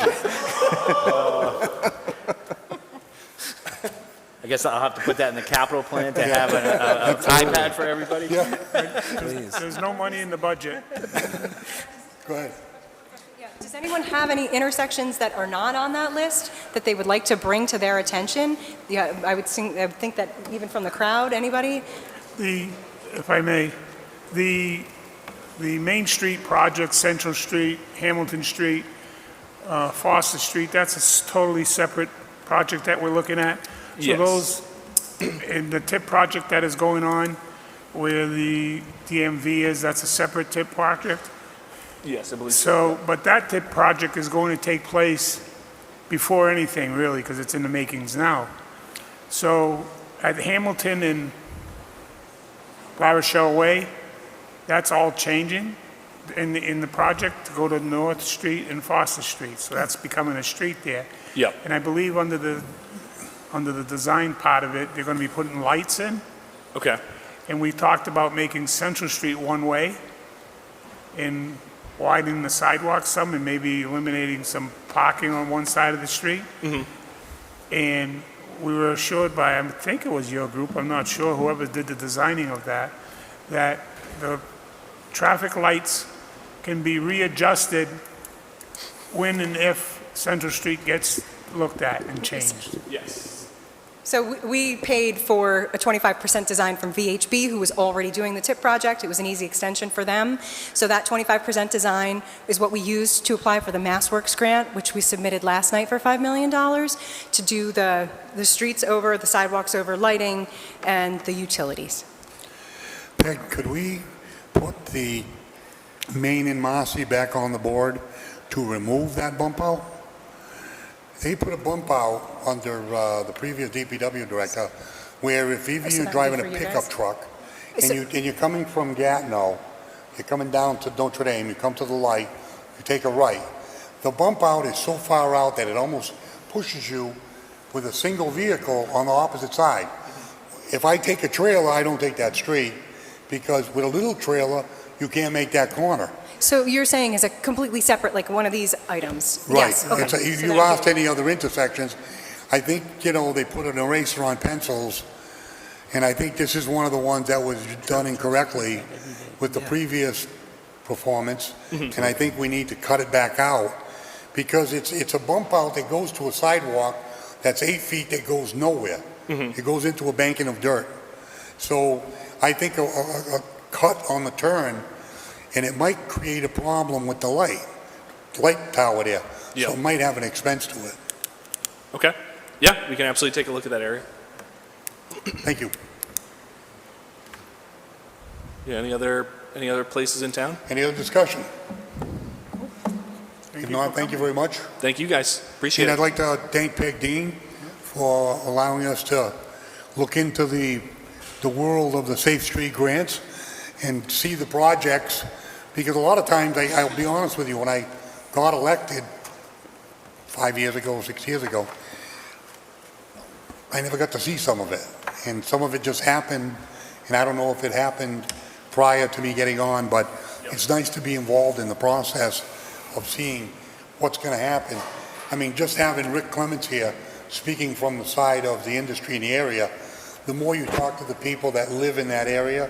I guess I'll have to put that in the capital plan to have an iPad for everybody. Yeah, There's no money in the budget. go ahead. Yeah. Does anyone have any intersections that are not on that list that they would like to bring to their attention? Yeah, I would think that even from the crowd, anybody? If I may, the Main Street project, Central Street, Hamilton Street, Foster Street, that's a totally separate project that we're looking at. So Yes. those, and the tip project that is going on where the DMV is, that's a separate tip project. Yes, I believe So, but that tip project is going to take place before anything, really, because it's in the makings now. So at Hamilton and La Rochelle Way, that's all changing in the project to go to North Street and Foster Street. So that's becoming a street there. Yep. And I believe under the design part of it, they're going to be putting lights in. Okay. And we talked about making Central Street one-way and widening the sidewalks some and maybe eliminating some parking on one side of the street. And we were assured by, I think it was your group, I'm not sure, whoever did the designing of that the traffic lights can be readjusted when and if Central Street gets looked at and changed. Yes. So we paid for a 25% design from VHB, who was already doing the TIP project. It was an easy extension for them. So that 25% design is what we used to apply for the MassWorks grant, which we submitted last night for $5 million, to do the streets over, the sidewalks over, lighting, and the utilities. Peg, could we put the Maine and Marcy back on the board to remove that bump out? They put a bump out under the previous DPW director where if even So you're that driving a would be for you pickup guys? truck So- and you're coming from Gatineau, you're coming down to Notre Dame, you come to the light, you take a right. The bump out is so far out that it almost pushes you with a single vehicle on the opposite side. If I take a trailer, I don't take that street because with a little trailer, you can't make that corner. So you're saying is a completely separate, like one of these items? Right. Yes, okay. If So you that- asked any other intersections, I think, they put an eraser on pencils, and I think this is one of the ones that was done incorrectly with the previous performance, and I think we need to cut it back out, because it's a bump out that goes to a sidewalk that's 8 feet that goes nowhere. It goes into a banking of dirt. So I think a cut on the turn, and it might create a problem with the light tower there. So it might have an expense to it. Okay. Yeah, we can absolutely take a look at that area. Thank you. Yeah, any other places in town? Any other discussion? If not, thank you very much. Thank you guys. Appreciate And it. I'd like to thank Peg Dean for allowing us to look into the world of the Safe Street grants and see the projects, because a lot of times, I'll be honest with you, when I got elected 5 years ago, 6 years ago, I never got to see some of it. And some of it just happened, and I don't know if it happened prior to me getting on, but it's nice to be involved in the process of seeing what's going to happen. I mean, just having Rick Clements here, speaking from the side of the industry in the area, the more you talk to the people that live in that area,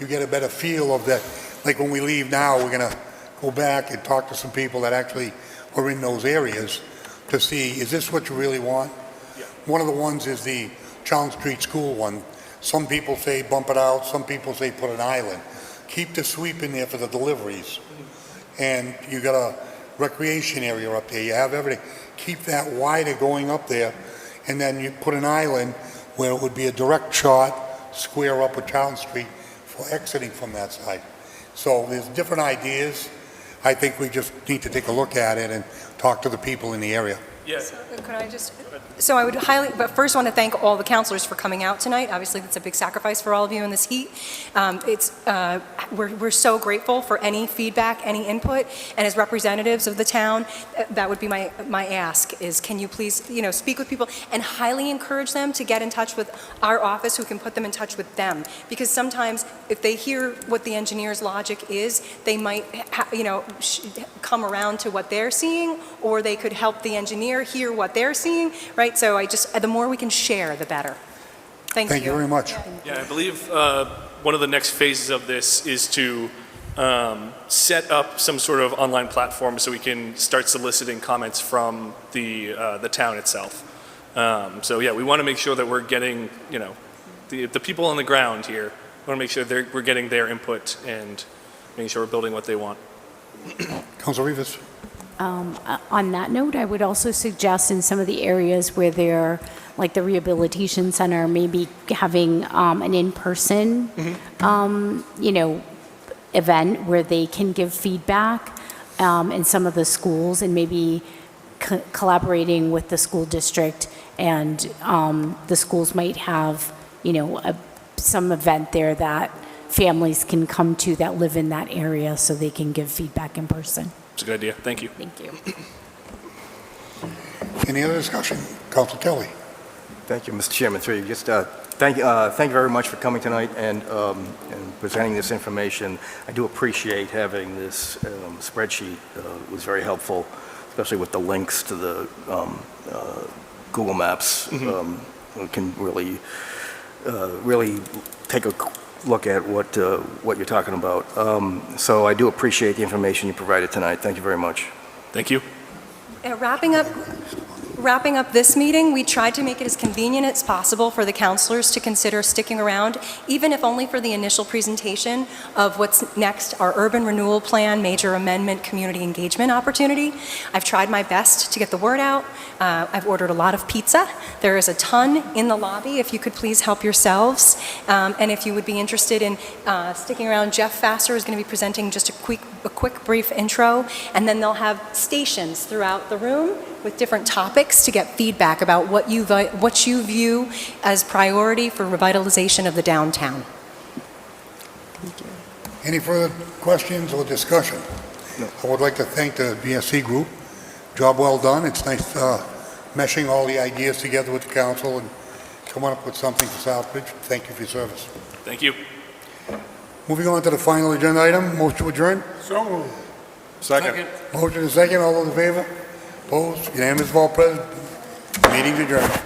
you get a better feel of that. Like when we leave now, we're going to go back and talk to some people that actually are in those areas to see, is this what you really want? One of the ones is the Challenge Street School one. Some people say bump it out, some people say put an island. Keep the sweep in there for the deliveries. And you got a recreation area up there, you have everything. Keep that wider going up there, and then you put an island where it would be a direct shot, square up with Challenge Street for exiting from that side. So there's different ideas. I think we just need to take a look at it and talk to the people in the area. Yes. Could I just, so I would but first want to thank all the counselors for coming out tonight. Obviously, that's a big sacrifice for all of you in this heat. We're so grateful for any feedback, any input, and as representatives of the town, that would be my ask, is can you please, speak with people and highly encourage them to get in touch with our office, who can put them in touch with them. Because sometimes if they hear what the engineer's logic is, they might, come around to what they're seeing, or they could help the engineer hear what they're seeing, right? So the more we can share, the better. Thank you. Thank you very much. Yeah, I believe one of the next phases of this is to set up some sort of online platform so we can start soliciting comments from the town itself. So yeah, we want to make sure that we're getting, the people on the ground here. We want to make sure we're getting their input and making sure we're building what they want. Councilor Rivas. On that note, I would also suggest in some of the areas where they're, like the rehabilitation center, maybe having an in-person, event where they can give feedback in some of the schools, and maybe collaborating with the school district, and the schools might have, some event there that families can come to that live in that area, so they can give feedback in person. It's a good idea. Thank you. Thank you. Any other discussion? Councilor Kelly. Thank you, Mr. Chairman. Through you, just thank you very much for coming tonight and presenting this information. I do appreciate having this spreadsheet. It was very helpful, especially with the links to the Google Maps. We can really take a look at what you're talking about. So I do appreciate the information you provided tonight. Thank you very much. Thank you. Wrapping up this meeting, we tried to make it as convenient as possible for the counselors to consider sticking around, even if only for the initial presentation of what's next, our urban renewal plan, major amendment, community engagement opportunity. I've tried my best to get the word out. I've ordered a lot of pizza. There is a ton in the lobby, if you could please help yourselves. And if you would be interested in sticking around, Jeff Fasser is going to be presenting just a quick brief intro, and then they'll have stations throughout the room with different topics to get feedback about what you view as priority for revitalization of the downtown. Thank you. Any further questions or discussion? No. I would like to thank the BSC group. Job well done. It's nice meshing all the ideas together with the council and coming up with something for Southbridge. Thank you for your service. Thank you. Moving on to the final agenda item, motion to adjourn. So moved. Second. Motion is second. All those in favor? Opposed? Unanimous vote present. Meeting adjourned.